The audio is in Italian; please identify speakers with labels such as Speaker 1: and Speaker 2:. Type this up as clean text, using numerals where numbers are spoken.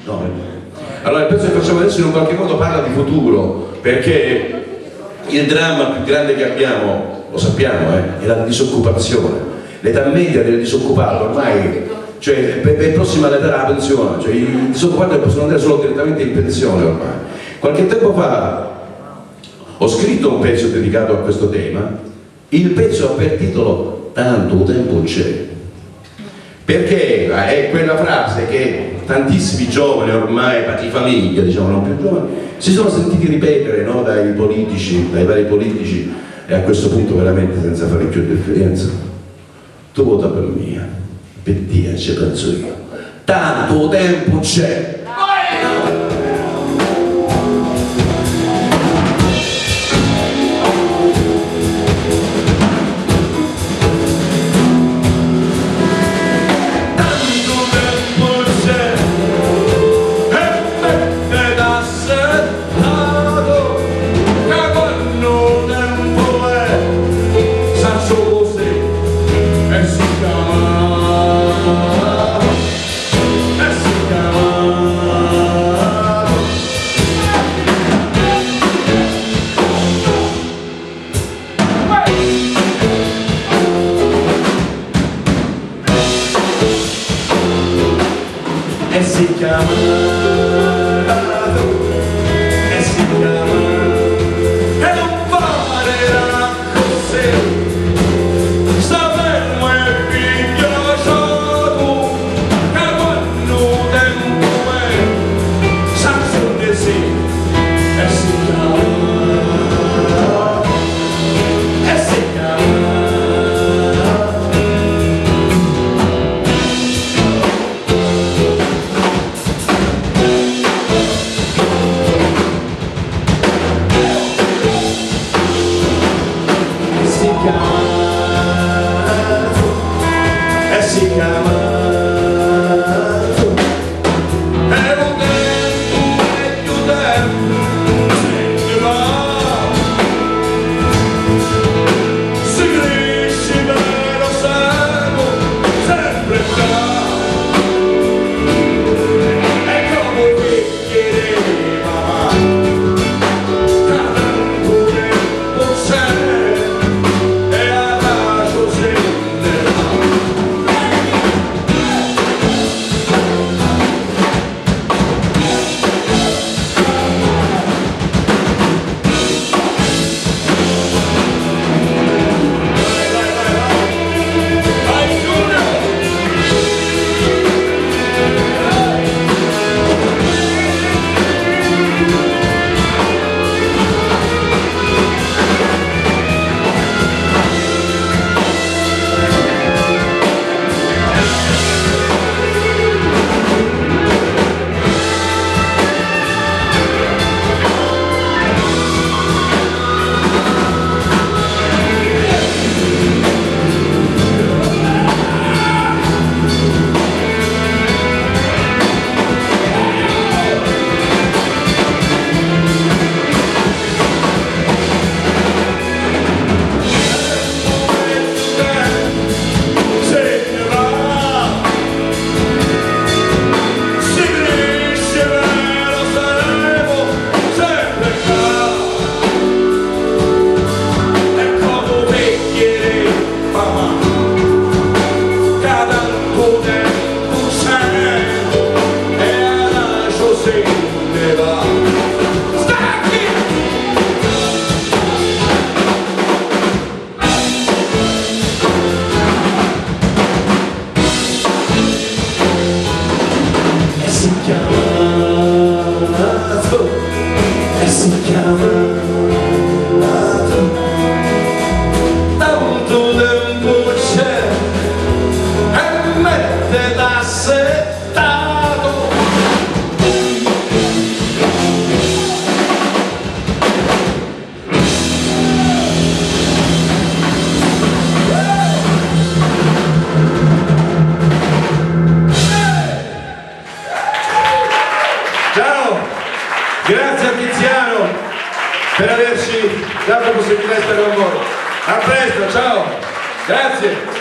Speaker 1: No. Allora il pezzo che facciamo adesso in un qualche modo parla di futuro, perché il dramma più grande che abbiamo, lo sappiamo, è la disoccupazione. L'età media del disoccupato ormai, cioè, è prossima all'età della pensione, cioè i disoccupati possono andare solo direttamente in pensione ormai. Qualche tempo fa ho scritto un pezzo dedicato a questo tema. Il pezzo ha per titolo "Tanto tempo c'è", perché è quella frase che tantissimi giovani ormai, patrifamiglia, diciamo, non più giovani, si sono sentiti ripetere, no, dai politici, dai vari politici, e a questo punto veramente senza fare più differenza. Tu vota per mia, per te ci penso io. Tanto tempo c'è.
Speaker 2: Grazie a Tiziano per averci dato la possibilità di stare con voi. A presto, ciao. Grazie.